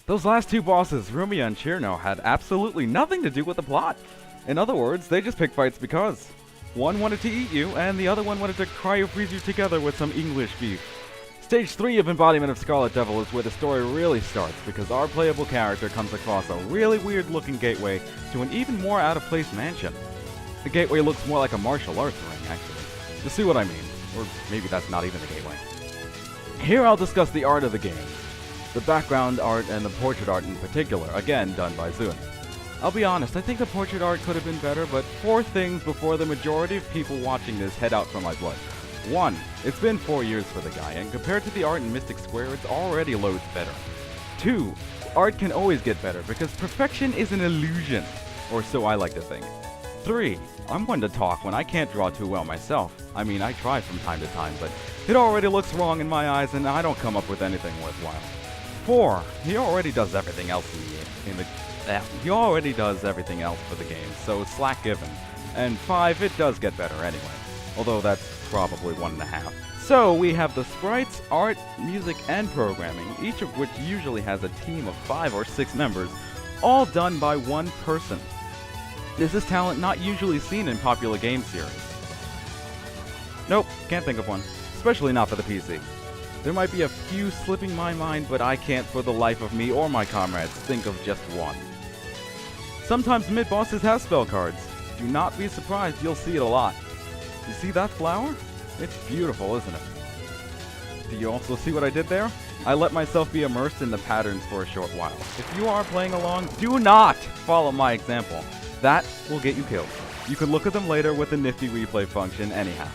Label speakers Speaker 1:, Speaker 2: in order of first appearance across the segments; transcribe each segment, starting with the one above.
Speaker 1: Those last two bosses, Rumia and Chirno, had absolutely nothing to do with the plot. In other words, they just picked fights because. One wanted to eat you, and the other one wanted to cryo-freeze you together with some English beef. Stage 3 of Embodiment of Scarlet Devil is where the story really starts, because our playable character comes across a really weird-looking gateway to an even more out-of-place mansion. The gateway looks more like a martial arts ring, actually. You'll see what I mean. Or maybe that's not even the gateway. Here I'll discuss the art of the game. The background art and the portrait art in particular, again done by Zun. I'll be honest, I think the portrait art could have been better, but 4 things before the majority of people watching this head out for my blood. 1. It's been 4 years for the guy, and compared to the art in Mystic Square, it's already loads better. 2. Art can always get better, because perfection is an illusion. Or so I like to think. 3. I'm one to talk when I can't draw too well myself. I mean, I try from time to time, but it already looks wrong in my eyes, and I don't come up with anything worthwhile. 4. He already does everything else he already does everything else for the game, so slack given. And 5, it does get better anyway. Although that's probably 1.5. So we have the sprites, art, music, and programming, each of which usually has a team of 5 or 6 members, all done by one person. This is talent not usually seen in popular game series. Nope, can't think of one. Especially not for the PC. There might be a few slipping my mind, but I can't for the life of me or my comrades think of just one. Sometimes mid-bosses have spell cards. Do not be surprised, you'll see it a lot. You see that flower? It's beautiful, isn't it? Do you also see what I did there? I let myself be immersed in the patterns for a short while. If you are playing along, do not follow my example. That will get you killed. You can look at them later with the nifty replay function anyhow.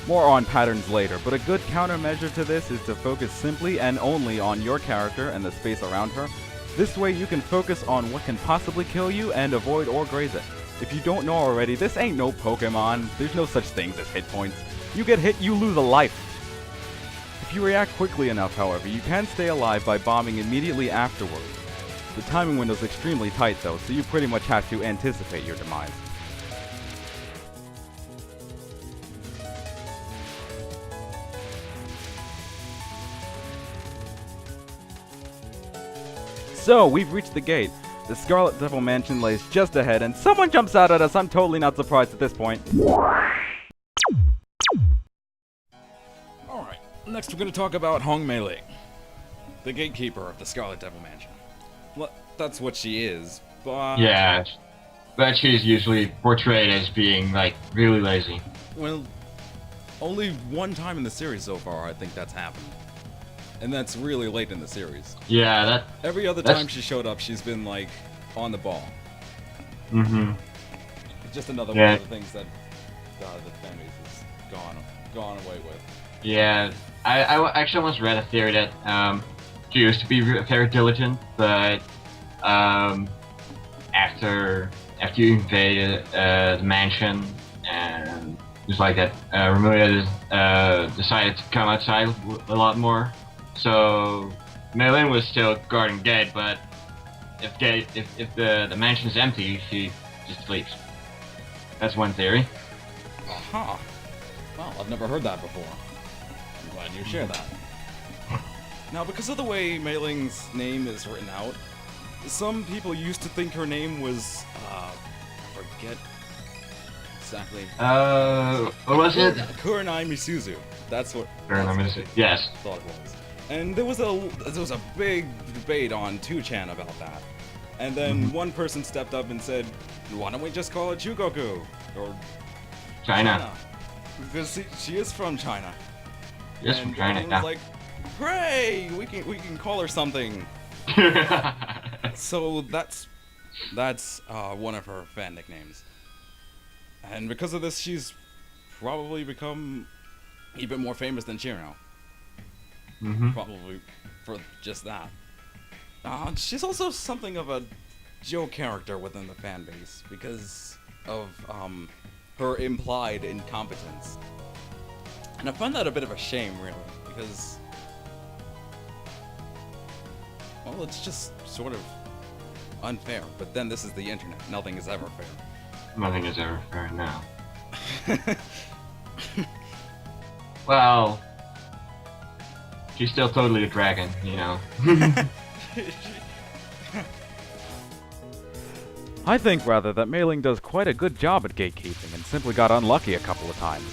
Speaker 1: More on patterns later, but a good countermeasure to this is to focus simply and only on your character and the space around her. This way you can focus on what can possibly kill you and avoid or graze it. If you don't know already, this ain't no Pokemon. There's no such things as hit points. You get hit, you lose a life. If you react quickly enough, however, you can stay alive by bombing immediately afterward. The timing window's extremely tight though, so you pretty much have to anticipate your demise. So, we've reached the gate. The Scarlet Devil Mansion lays just ahead, and someone jumps out at us. I'm totally not surprised at this point. Alright, next we're going to talk about Hong Meiling, the gatekeeper of the Scarlet Devil Mansion. Well, that's what she is, but...
Speaker 2: Yeah, but she's usually portrayed as being, like, really lazy.
Speaker 1: Well, only one time in the series so far I think that's happened. And that's really late in the series.
Speaker 2: Yeah,
Speaker 1: every other time she showed up, she's been, like, on the ball.
Speaker 2: Mm-hmm.
Speaker 1: Just another one of the things that the fanbase has gone away with.
Speaker 2: Yeah, I actually once read a theory that she used to be very diligent, but after you invaded the mansion and just like that, Remulia decided to come outside a lot more. So Meiling was still guarding the gate, but if the mansion is empty, she just leaves. That's one theory.
Speaker 1: Huh. Well, I've never heard that before. I'm glad you share that. Now, because of the way Meiling's name is written out, some people used to think her name was, I forget exactly.
Speaker 2: What was it?
Speaker 1: Kurenai Misuzu. That's what.
Speaker 2: Kurenai Misuzu. Yes.
Speaker 1: I thought it was. And there was a big debate on 2chan about that. And then one person stepped up and said, "Why don't we just call it Chugoku or
Speaker 2: China?"
Speaker 1: Because she is from China.
Speaker 2: Yes, from China.
Speaker 1: And was like, "Hooray! We can call her something." So that's one of her fan nicknames. And because of this, she's probably become even more famous than Chirno. Probably for just that. She's also something of a Joe character within the fanbase because of her implied incompetence. And I find that a bit of a shame, really, because, well, it's just sort of unfair. But then this is the internet. Nothing is ever fair.
Speaker 2: Nothing is ever fair now. Well, she's still totally a dragon, you know.
Speaker 1: I think, rather, that Meiling does quite a good job at gatekeeping and simply got unlucky a couple of times.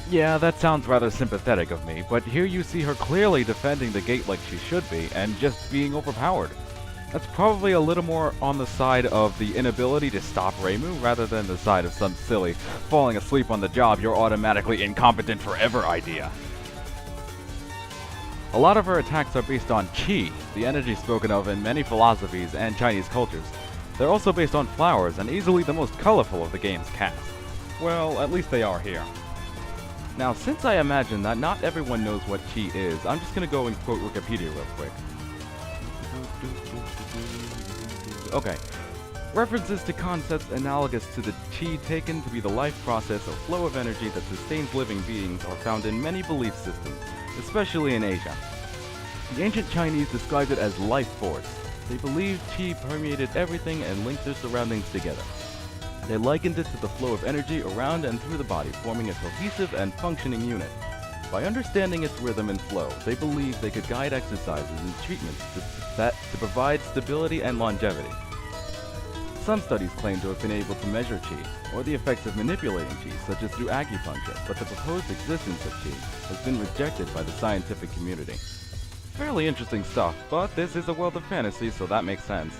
Speaker 1: Yeah, that sounds rather sympathetic of me, but here you see her clearly defending the gate like she should be, and just being overpowered. That's probably a little more on the side of the inability to stop Reimu, rather than the side of some silly, falling asleep on the job, you're automatically incompetent forever idea. A lot of her attacks are based on Qi, the energy spoken of in many philosophies and Chinese cultures. They're also based on flowers, and easily the most colorful of the game's cast. Well, at least they are here. Now, since I imagine that not everyone knows what Qi is, I'm just gonna go and quote Wikipedia real quick. Okay. References to concepts analogous to the Qi taken to be the life process or flow of energy that sustains living beings are found in many belief systems, especially in Asia. The ancient Chinese described it as life force. They believed Qi permeated everything and linked their surroundings together. They likened it to the flow of energy around and through the body, forming a cohesive and functioning unit. By understanding its rhythm and flow, they believed they could guide exercises and treatments to provide stability and longevity. Some studies claim to have been able to measure Qi, or the effects of manipulating Qi, such as through acupuncture, but the proposed existence of Qi has been rejected by the scientific community. Fairly interesting stuff, but this is a world of fantasy, so that makes sense.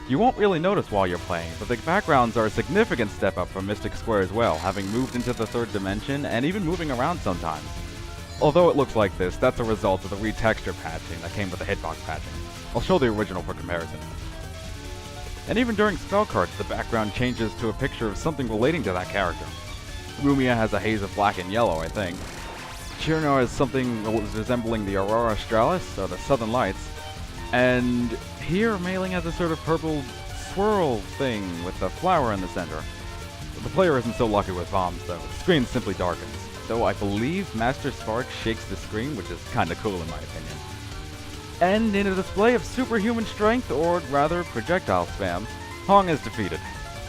Speaker 1: You won't really notice while you're playing, but the backgrounds are a significant step up from Mystic Square as well, having moved into the third dimension, and even moving around sometimes. Although it looks like this, that's a result of the retexture patching that came with the hitbox patching. I'll show the original for comparison. And even during spell cards, the background changes to a picture of something relating to that character. Rumia has a haze of black and yellow, I think. Chirno has something resembling the Aurora Australis, or the Southern Lights. And here, Meiling has a sort of purple swirl thing with a flower in the center. The player isn't so lucky with bombs, though. The screen simply darkens. Though I believe Master Spark shakes the screen, which is kinda cool in my opinion. And in a display of superhuman strength, or rather projectile spam, Hong is defeated.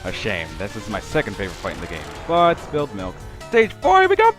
Speaker 1: A shame, this is my second favorite fight in the game. But spilled milk. Stage 4, here we go!